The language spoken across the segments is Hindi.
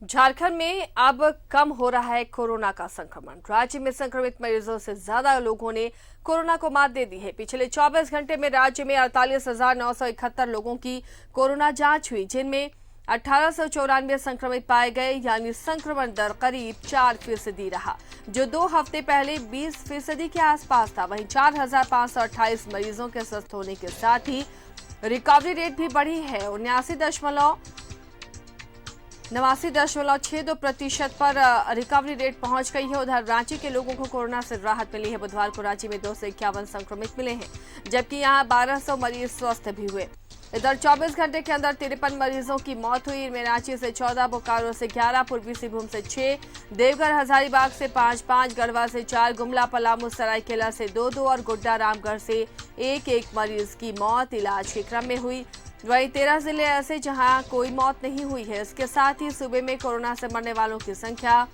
झारखंड में अब कम हो रहा है कोरोना का संक्रमण। राज्य में संक्रमित मरीजों से ज्यादा लोगों ने कोरोना को मात दे दी है। पिछले 24 घंटे में राज्य में 48,971 लोगों की कोरोना जांच हुई, जिनमें 1894 संक्रमित पाए गए, यानी संक्रमण दर करीब 4% रहा, जो 2 हफ्ते पहले 20% के आसपास था। वहीं 4,528 मरीजों के स्वस्थ होने के साथ ही रिकवरी रेट भी बढ़ी है। 89.62% पर रिकवरी रेट पहुंच गई है। उधर रांची के लोगों को कोरोना से राहत मिली है। बुधवार को रांची में 251 संक्रमित मिले हैं, जबकि यहां 1200 मरीज स्वस्थ भी हुए। इधर 24 घंटे के अंदर 53 मरीजों की मौत हुई। इनमें रांची से 14, बोकारो से 11, पूर्वी सिंहभूम से 6, देवघर हजारीबाग से 5, गढ़वा से 4, गुमला, पलामू, सरायकेला से 2 और गोड्डा रामगढ़ से 1 मरीज की मौत इलाज के क्रम में हुई। वहीं 13 जिले ऐसे जहां कोई मौत नहीं हुई है। इसके साथ ही सूबे में कोरोना से मरने वालों की संख्या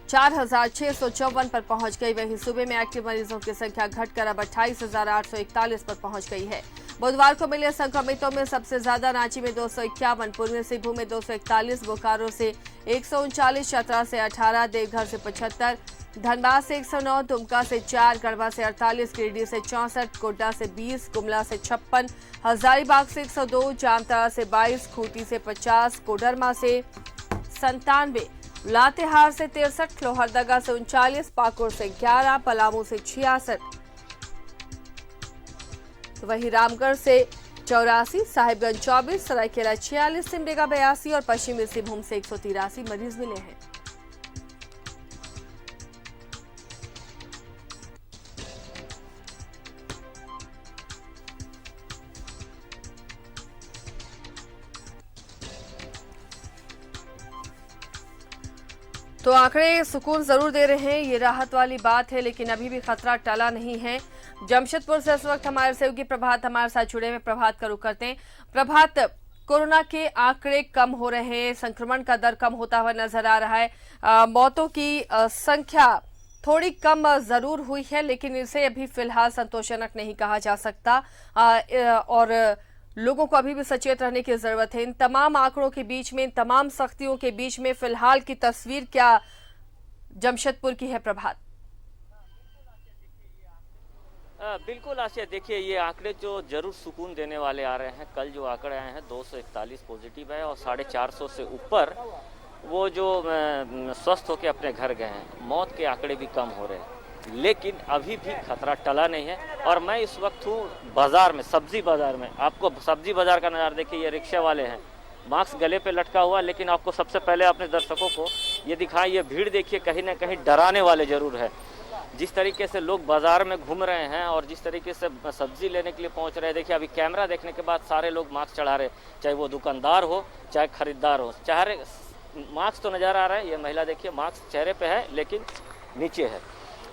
4,654 पर पहुंच गई। वहीं सूबे में एक्टिव मरीजों की संख्या घटकर अब 28,841 पर पहुंच गई है। बुधवार को मिले संक्रमितों में सबसे ज्यादा रांची में 251, पूर्वी सिंहभूम में 241, बोकारो से 139, चतरा से 18, देवघर से 75, धनबाद से 109, दुमका से 4, गढ़वा से 48, गिरिडीह से 64, गोड्डा से 20, गुमला से 56, हजारीबाग से 102, जामताड़ा से 22, खूंटी से 50, कोडरमा से 97, लातेहार से 63, लोहरदगा से 39, पाकुड़ से 11, पलामू से 66, वहीं रामगढ़ से 84, साहिबगंज 24, सरायकेला 46, सिमडेगा 82 और पश्चिमी सिंहभूम से 183 मरीज मिले हैं। तो आंकड़े सुकून जरूर दे रहे हैं, ये राहत वाली बात है, लेकिन अभी भी खतरा टला नहीं है। जमशेदपुर से इस वक्त हमारे सहयोगी प्रभात हमारे साथ जुड़े हैं। प्रभात का रुख करते हैं। प्रभात, कोरोना के आंकड़े कम हो रहे हैं, संक्रमण का दर कम होता हुआ नजर आ रहा है। मौतों की संख्या थोड़ी कम जरूर हुई है, लेकिन इसे अभी फिलहाल संतोषजनक नहीं कहा जा सकता और लोगों को अभी भी सचेत रहने की जरूरत है। इन तमाम आंकड़ों के बीच में, इन तमाम सख्तियों के बीच में फिलहाल की तस्वीर क्या जमशेदपुर की है? प्रभात। बिल्कुल आशा, देखिए ये आंकड़े जो जरूर सुकून देने वाले आ रहे हैं। कल जो आंकड़े आए हैं 241 पॉजिटिव है और 450 से ऊपर वो जो स्वस्थ होकर अपने घर गए हैं। मौत के आंकड़े भी कम हो रहे हैं, लेकिन अभी भी खतरा टला नहीं है। और मैं इस वक्त हूँ बाजार में, सब्जी बाजार में। आपको सब्जी बाजार का नज़ारा देखिए, ये रिक्शा वाले हैं, मास्क गले पे लटका हुआ, लेकिन आपको सबसे पहले अपने दर्शकों को ये दिखाएं, ये भीड़ देखिए कहीं ना कहीं डराने वाले जरूर है। जिस तरीके से लोग बाजार में घूम रहे हैं और जिस तरीके से सब्जी लेने के लिए पहुंच रहे हैं, देखिए अभी कैमरा देखने के बाद सारे लोग मास्क चढ़ा रहे, चाहे वो दुकानदार हो चाहे खरीदार हो। चाहे मास्क तो नजर आ रहा है, ये महिला देखिए मास्क चेहरे पे है लेकिन नीचे है।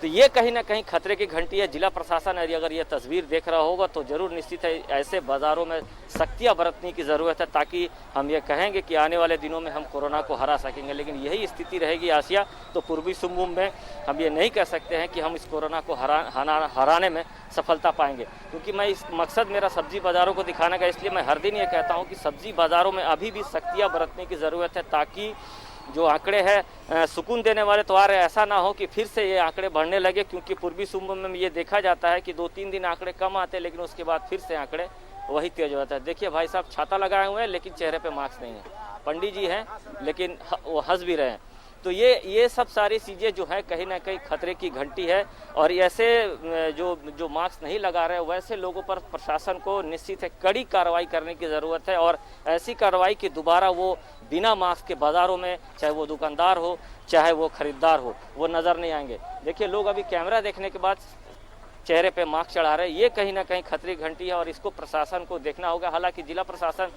तो ये कहीं ना कहीं खतरे की घंटी है। जिला प्रशासन अगर ये तस्वीर देख रहा होगा तो जरूर निश्चित है ऐसे बाजारों में सख्तियां बरतने की ज़रूरत है, ताकि हम ये कहेंगे कि आने वाले दिनों में हम कोरोना को हरा सकेंगे। लेकिन यही स्थिति रहेगी आसिया, तो पूर्वी सिंहभूम में हम ये नहीं कह सकते हैं कि हम इस कोरोना को हराने में सफलता पाएंगे। क्योंकि मैं इस मकसद मेरा सब्जी बाज़ारों को दिखाने का, इसलिए मैं हर दिन ये कहता हूँ कि सब्जी बाज़ारों में अभी भी सख्तियाँ बरतने की ज़रूरत है, ताकि जो आंकड़े हैं सुकून देने वाले तो आ रहे, ऐसा ना हो कि फिर से ये आंकड़े बढ़ने लगे। क्योंकि पूर्वी सिंहभूम में ये देखा जाता है कि 2-3 दिन आंकड़े कम आते हैं, लेकिन उसके बाद फिर से आंकड़े वही तेज हो जाता है। देखिए भाई साहब छाता लगाए हुए हैं, लेकिन चेहरे पे मास्क नहीं है। पंडित जी हैं लेकिन वो हंस भी रहे हैं। तो ये सब सारी चीज़ें जो है कहीं ना कहीं खतरे की घंटी है। और ऐसे जो मास्क नहीं लगा रहे वैसे लोगों पर प्रशासन को निश्चित है कड़ी कार्रवाई करने की ज़रूरत है। और ऐसी कार्रवाई कि दोबारा वो बिना मास्क के बाज़ारों में, चाहे वो दुकानदार हो चाहे वो खरीदार हो, वो नज़र नहीं आएंगे। देखिए लोग अभी कैमरा देखने के बाद चेहरे पे मास्क चढ़ा रहे हैं, ये कहीं ना कहीं खतरे की घंटी है और इसको प्रशासन को देखना होगा। हालांकि जिला प्रशासन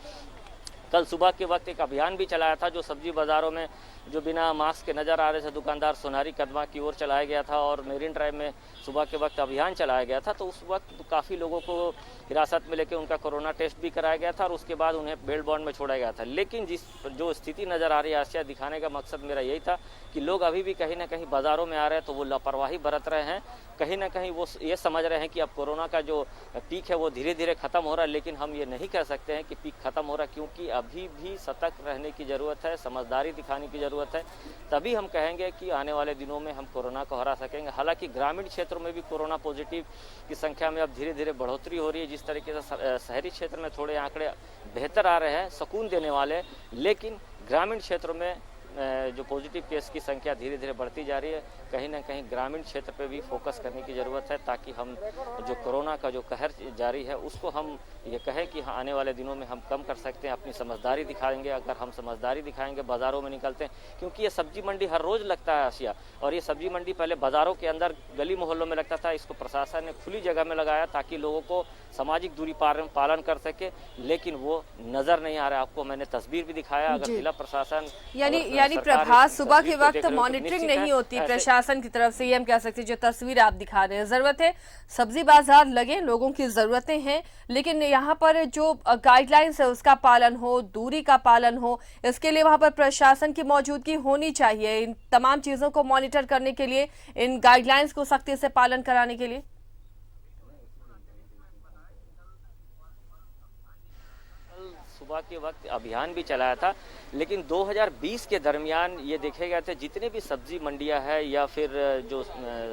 कल सुबह के वक्त एक अभियान भी चलाया था, जो सब्जी बाज़ारों में जो बिना मास्क के नज़र आ रहे थे दुकानदार, सोनारी कदमा की ओर चलाया गया था और मेरीन ड्राइव में सुबह के वक्त अभियान चलाया गया था। तो उस वक्त काफ़ी लोगों को हिरासत में लेकर उनका कोरोना टेस्ट भी कराया गया था और उसके बाद उन्हें बेल बॉन्ड में छोड़ा गया था। लेकिन जो स्थिति नज़र आ रही है आसिया, दिखाने का मकसद मेरा यही था कि लोग अभी भी कहीं ना कहीं बाज़ारों में आ रहे हैं तो वो लापरवाही बरत रहे हैं। कहीं ना कहीं वो ये समझ रहे हैं कि अब कोरोना का जो पीक है वो धीरे धीरे खत्म हो रहा है, लेकिन हम ये नहीं कह सकते हैं कि पीक खत्म हो रहा है, क्योंकि अभी भी सतर्क रहने की ज़रूरत है, समझदारी दिखाने की ज़रूरत है। तभी हम कहेंगे कि आने वाले दिनों में हम कोरोना को हरा सकेंगे। हालांकि ग्रामीण क्षेत्रों में भी कोरोना पॉजिटिव की संख्या में अब धीरे धीरे बढ़ोतरी हो रही है। जिस तरीके से शहरी क्षेत्र में थोड़े आंकड़े बेहतर आ रहे हैं, सुकून देने वाले, लेकिन ग्रामीण क्षेत्रों में जो पॉजिटिव केस की संख्या धीरे धीरे बढ़ती जा रही है। कहीं ना कहीं ग्रामीण क्षेत्र पे भी फोकस करने की ज़रूरत है, ताकि हम जो कोरोना का जो कहर जारी है उसको हम ये कहें कि हाँ, आने वाले दिनों में हम कम कर सकते हैं। अपनी समझदारी दिखाएंगे। अगर हम समझदारी दिखाएंगे, बाज़ारों में निकलते हैं, क्योंकि ये सब्जी मंडी हर रोज़ लगता है आसिया, और ये सब्जी मंडी पहले बाज़ारों के अंदर गली मोहल्लों में लगता था। इसको प्रशासन ने खुली जगह में लगाया ताकि लोगों को सामाजिक दूरी पालन कर सके, लेकिन वो नज़र नहीं आ रहा है। आपको मैंने तस्वीर भी दिखाया। अगर जिला प्रशासन यानी प्रभात सुबह के वक्त मॉनिटरिंग नहीं होती प्रशासन की तरफ से, ये हम कह सकते हैं। जो तस्वीर आप दिखा रहे हैं, जरूरत है सब्जी बाजार लगे, लोगों की जरूरतें हैं, लेकिन यहाँ पर जो गाइडलाइंस है उसका पालन हो, दूरी का पालन हो, इसके लिए वहाँ पर प्रशासन की मौजूदगी होनी चाहिए। इन तमाम चीजों को मॉनिटर करने के लिए, इन गाइडलाइंस को सख्ती से पालन कराने के लिए। सुबह के वक्त अभियान भी चलाया था, लेकिन 2020 के दरमियान ये देखे गए थे जितने भी सब्जी मंडियां हैं या फिर जो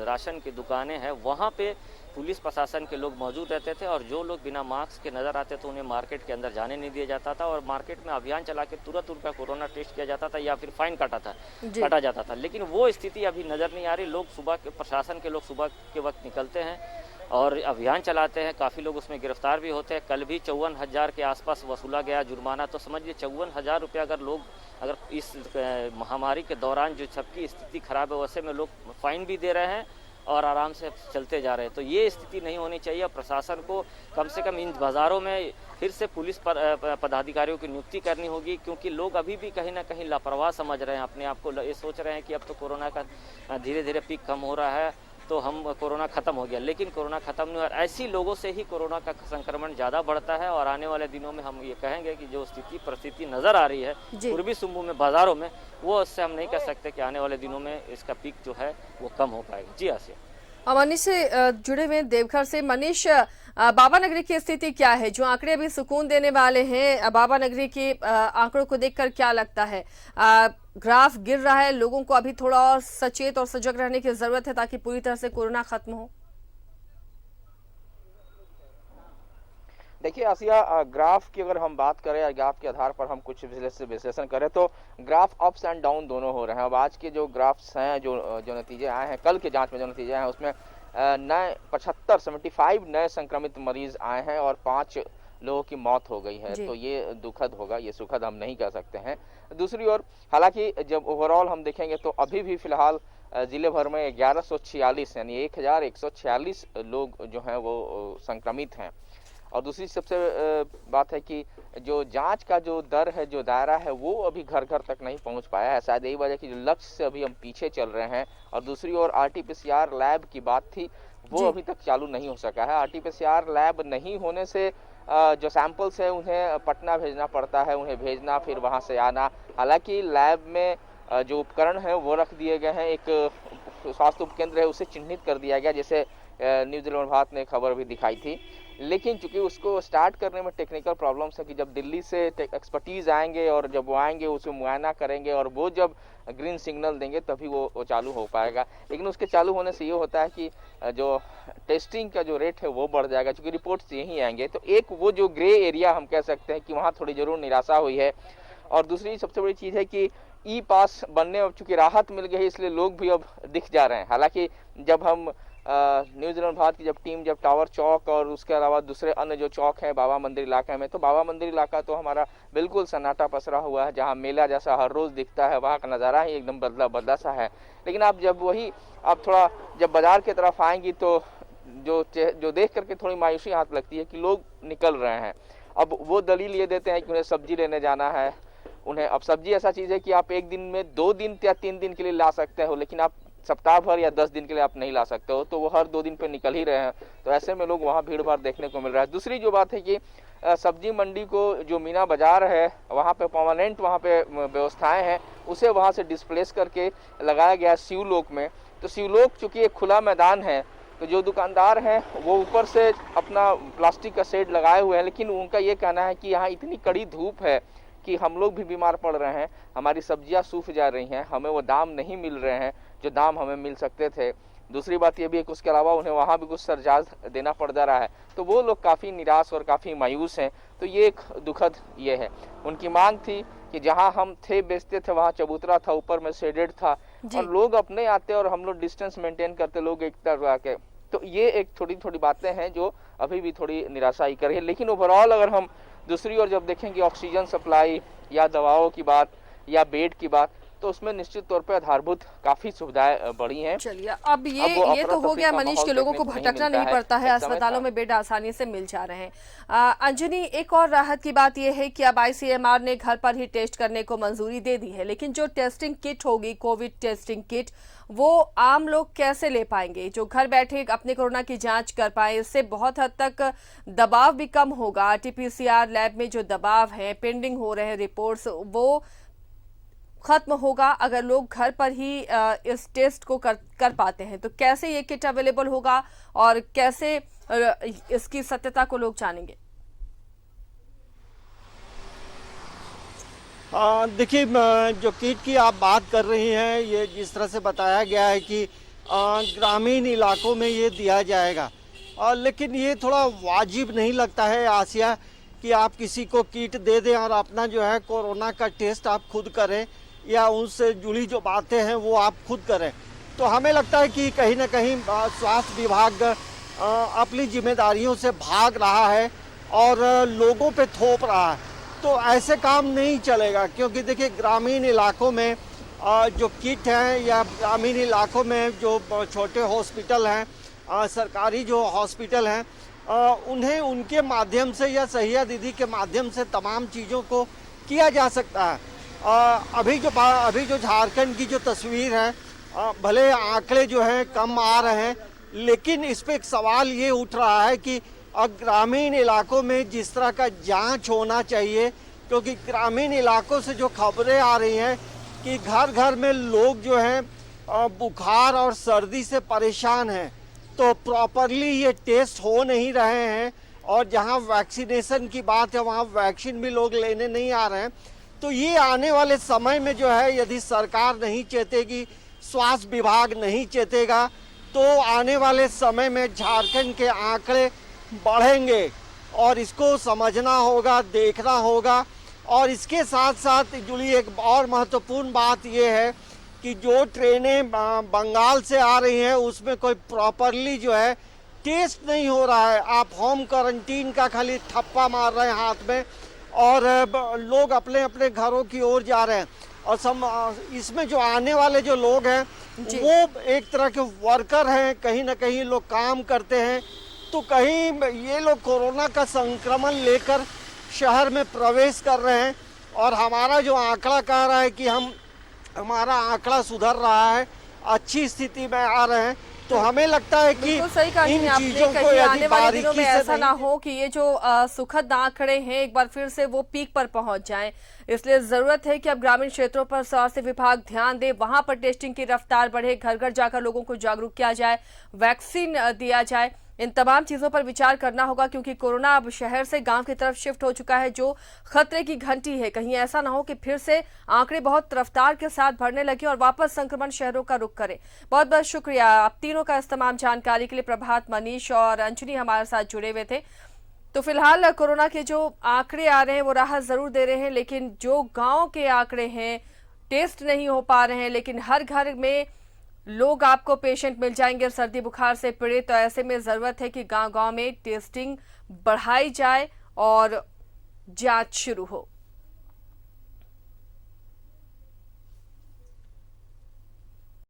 राशन की दुकानें हैं, वहाँ पे पुलिस प्रशासन के लोग मौजूद रहते थे, और जो लोग बिना मास्क के नज़र आते थे उन्हें मार्केट के अंदर जाने नहीं दिया जाता था, और मार्केट में अभियान चला के तुरंत उनका कोरोना टेस्ट किया जाता था या फिर फाइन काटा जाता था। लेकिन वो स्थिति अभी नज़र नहीं आ रही। लोग सुबह के प्रशासन के लोग सुबह के वक्त निकलते हैं और अभियान चलाते हैं। काफ़ी लोग उसमें गिरफ्तार भी होते हैं। कल भी 54,000 के आसपास वसूला गया जुर्माना। तो समझिए 54,000 रुपया अगर इस महामारी के दौरान जो सबकी स्थिति खराब है, वैसे में लोग फाइन भी दे रहे हैं और आराम से चलते जा रहे हैं। तो ये स्थिति नहीं होनी चाहिए। प्रशासन को कम से कम इन बाज़ारों में फिर से पुलिस पदाधिकारियों की नियुक्ति करनी होगी, क्योंकि लोग अभी भी कहीं ना कहीं लापरवाह समझ रहे हैं अपने आप को। ये सोच रहे हैं कि अब तो कोरोना का धीरे धीरे पीक कम हो रहा है, तो हम कोरोना खत्म हो गया, लेकिन कोरोना खत्म नहीं हुआ। ऐसी लोगों से ही कोरोना का संक्रमण ज़्यादा बढ़ता है, और आने वाले दिनों में हम ये कहेंगे कि जो परिस्थिति नज़र आ रही है पूर्वी सिंहभूम में बाज़ारों में, वो उससे हम नहीं कह सकते कि आने वाले दिनों में इसका पीक जो है वो कम हो पाएगा। जी आसिया। मनीष से जुड़े हुए देवघर से। मनीष, बाबा नगरी की स्थिति क्या है? जो आंकड़े अभी सुकून देने वाले हैं, बाबा नगरी के आंकड़ों को देखकर क्या लगता है? ग्राफ गिर रहा है, लोगों को अभी थोड़ा और सचेत और सजग रहने की जरूरत है ताकि पूरी तरह से कोरोना खत्म हो। देखिए आसिया, ग्राफ की अगर हम बात करें या ग्राफ के आधार पर हम कुछ विश्लेषण करें तो ग्राफ अप्स एंड डाउन दोनों हो रहे हैं। अब आज के जो ग्राफ्स हैं, जो नतीजे आए हैं, कल के जांच में जो नतीजे आए हैं, उसमें नए 75 नए संक्रमित मरीज आए हैं और 5 लोगों की मौत हो गई है। तो ये दुखद होगा, ये सुखद हम नहीं कह सकते हैं। दूसरी ओर हालांकि जब ओवरऑल हम देखेंगे तो अभी भी फिलहाल जिले भर में 1146 यानी 1146 लोग जो हैं वो संक्रमित हैं। और दूसरी सबसे बात है कि जो जांच का जो दर है, जो दायरा है, वो अभी घर घर तक नहीं पहुंच पाया है। शायद यही वजह कि जो लक्ष्य से अभी हम पीछे चल रहे हैं। और दूसरी ओर आरटीपीसीआर लैब की बात थी, वो अभी तक चालू नहीं हो सका है। आरटीपीसीआर लैब नहीं होने से जो सैंपल्स है उन्हें पटना भेजना पड़ता है, उन्हें भेजना फिर वहां से आना। हालांकि लैब में जो उपकरण है वो रख दिए गए हैं, एक स्वास्थ्य उपकेंद्र है उसे चिन्हित कर दिया गया, जैसे न्यूज़ भारत ने खबर भी दिखाई थी। लेकिन चूंकि उसको स्टार्ट करने में टेक्निकल प्रॉब्लम्स है कि जब दिल्ली से एक्सपर्टीज आएंगे और जब वो आएंगे उसे मुआयना करेंगे और वो जब ग्रीन सिग्नल देंगे तभी वो चालू हो पाएगा। लेकिन उसके चालू होने से ये होता है कि जो टेस्टिंग का जो रेट है वो बढ़ जाएगा, क्योंकि रिपोर्ट्स यहीं आएंगे। तो एक वो जो ग्रे एरिया हम कह सकते हैं कि वहाँ थोड़ी जरूर निराशा हुई है। और दूसरी सबसे बड़ी चीज़ है कि ई पास बनने में चूंकि राहत मिल गई है, इसलिए लोग भी अब दिख जा रहे हैं। हालांकि जब हम न्यूजीलैंड भारत की टीम जब टावर चौक और उसके अलावा दूसरे अन्य जो चौक हैं बाबा मंदिर इलाके में, तो बाबा मंदिर इलाका तो हमारा बिल्कुल सन्नाटा पसरा हुआ है, जहां मेला जैसा हर रोज दिखता है, वहां का नज़ारा ही एकदम बदला सा है। लेकिन आप थोड़ा जब बाजार की तरफ आएंगी तो जो देख करके थोड़ी मायूसी हाथ लगती है कि लोग निकल रहे हैं। अब वो दलील ये देते हैं कि उन्हें सब्जी लेने जाना है। उन्हें अब सब्जी ऐसा चीज़ है कि आप एक दिन में 2 दिन या 3 दिन के लिए ला सकते हो, लेकिन आप सप्ताह भर या 10 दिन के लिए आप नहीं ला सकते हो। तो वो हर 2 दिन पे निकल ही रहे हैं। तो ऐसे में लोग वहाँ भीड़ भाड़ देखने को मिल रहा है। दूसरी जो बात है कि सब्जी मंडी को जो मीना बाजार है वहाँ पे परमानेंट वहाँ पे व्यवस्थाएं हैं, उसे वहाँ से डिस्प्लेस करके लगाया गया शिवलोक में। तो शिवलोक चूँकि एक खुला मैदान है, तो जो दुकानदार हैं वो ऊपर से अपना प्लास्टिक का शेड लगाए हुए हैं, लेकिन उनका ये कहना है कि यहाँ इतनी कड़ी धूप है क्योंकि हम लोग भी बीमार पड़ रहे हैं, हमारी सब्जियां सूख जा रही हैं, हमें वो दाम नहीं मिल रहे हैं जो दाम हमें मिल सकते थे। दूसरी बात ये भी है कि उसके अलावा उन्हें वहाँ भी कुछ सरचार्ज देना पड़ जा रहा है, तो वो लोग काफ़ी निराश और काफ़ी मायूस हैं। तो ये एक दुखद ये है। उनकी मांग थी कि जहाँ हम थे बेचते थे वहाँ चबूतरा था, ऊपर में शेडेड था और लोग अपने आते और हम लोग डिस्टेंस मेंटेन करते, लोग एक तरफ आके। तो ये एक थोड़ी थोड़ी बातें हैं जो अभी भी थोड़ी निराशाई कर रही है। लेकिन ओवरऑल अगर हम दूसरी ओर जब देखेंगे ऑक्सीजन सप्लाई या दवाओं की बात या बेड की बात, तो उसमें निश्चित तौर पे आधारभूत काफी सुविधाएं बढ़ी हैं। चलिए, अब ये तो हो गया मनीष के लोगों को भटकना नहीं पड़ता है, अस्पतालों में बेड आसानी से मिल जा रहे हैं। अंजनी, एक और राहत की बात यह है कि अब ICMR ने घर पर ही टेस्ट करने को मंजूरी दे दी है, लेकिन जो टेस्टिंग किट होगी, कोविड टेस्टिंग किट, वो आम लोग कैसे ले पाएंगे? जो घर बैठे अपने कोरोना की जांच कर पाए, इससे बहुत हद तक दबाव भी कम होगा। RT-PCR लैब में जो दबाव है, पेंडिंग हो रहे रिपोर्ट्स, वो खत्म होगा अगर लोग घर पर ही इस टेस्ट को कर पाते हैं। तो कैसे ये किट अवेलेबल होगा और कैसे इसकी सत्यता को लोग जानेंगे? देखिए, जो किट की आप बात कर रही हैं, ये जिस तरह से बताया गया है कि ग्रामीण इलाकों में ये दिया जाएगा, लेकिन ये थोड़ा वाजिब नहीं लगता है आसिया कि आप किसी को किट दे दें और अपना जो है कोरोना का टेस्ट आप खुद करें या उनसे जुड़ी जो बातें हैं वो आप खुद करें। तो हमें लगता है कि कहीं ना कहीं स्वास्थ्य विभाग अपनी जिम्मेदारियों से भाग रहा है और लोगों पे थोप रहा है। तो ऐसे काम नहीं चलेगा, क्योंकि देखिए ग्रामीण इलाकों में जो किट हैं या ग्रामीण इलाकों में जो छोटे हॉस्पिटल हैं, सरकारी जो हॉस्पिटल हैं, उन्हें उनके माध्यम से या सहिया दीदी के माध्यम से तमाम चीज़ों को किया जा सकता है। अभी जो झारखंड की जो तस्वीर है, भले आंकड़े जो हैं कम आ रहे हैं, लेकिन इस पे एक सवाल ये उठ रहा है कि ग्रामीण इलाकों में जिस तरह का जांच होना चाहिए, क्योंकि ग्रामीण इलाकों से जो खबरें आ रही हैं कि घर घर में लोग जो हैं बुखार और सर्दी से परेशान हैं, तो प्रॉपरली ये टेस्ट हो नहीं रहे हैं और जहां वैक्सीनेशन की बात है वहां वैक्सीन भी लोग लेने नहीं आ रहे हैं। तो ये आने वाले समय में जो है, यदि सरकार नहीं चेतेगी, स्वास्थ्य विभाग नहीं चेतेगा, तो आने वाले समय में झारखंड के आंकड़े बढ़ेंगे और इसको समझना होगा, देखना होगा। और इसके साथ साथ जुड़ी एक और महत्वपूर्ण बात ये है कि जो ट्रेनें बंगाल से आ रही हैं उसमें कोई प्रॉपरली जो है टेस्ट नहीं हो रहा है। आप होम क्वारंटीन का खाली ठप्पा मार रहे हैं हाथ में और लोग अपने अपने घरों की ओर जा रहे हैं। और इसमें जो आने वाले जो लोग हैं वो एक तरह के वर्कर हैं, कहीं ना कहीं लोग काम करते हैं, तो कहीं ये लोग कोरोना का संक्रमण लेकर शहर में प्रवेश कर रहे हैं। और हमारा जो आंकड़ा कह रहा है कि हमारा आंकड़ा सुधर रहा है, अच्छी स्थिति में आ रहे हैं, तो हमें लगता है कि सही कहा इन आपने, चीजों को कहीं आने यदि वाले दिनों बारीकी में से ऐसा ना हो कि ये जो सुखद आंकड़े हैं एक बार फिर से वो पीक पर पहुंच जाएं। इसलिए जरूरत है कि अब ग्रामीण क्षेत्रों पर स्वास्थ्य विभाग ध्यान दे, वहां पर टेस्टिंग की रफ्तार बढ़े, घर घर जाकर लोगों को जागरूक किया जाए, वैक्सीन दिया जाए। इन तमाम चीजों पर विचार करना होगा, क्योंकि कोरोना अब शहर से गांव की तरफ शिफ्ट हो चुका है, जो खतरे की घंटी है। कहीं ऐसा ना हो कि फिर से आंकड़े बहुत रफ्तार के साथ बढ़ने लगे और वापस संक्रमण शहरों का रुख करे। बहुत बहुत शुक्रिया आप तीनों का इस तमाम जानकारी के लिए। प्रभात, मनीष और अंजनी हमारे साथ जुड़े हुए थे। तो फिलहाल कोरोना के जो आंकड़े आ रहे हैं वो राहत जरूर दे रहे हैं, लेकिन जो गाँव के आंकड़े हैं, टेस्ट नहीं हो पा रहे हैं, लेकिन हर घर में लोग आपको पेशेंट मिल जाएंगे सर्दी बुखार से पीड़ित। तो ऐसे में जरूरत है कि गांव-गांव में टेस्टिंग बढ़ाई जाए और जांच शुरू हो।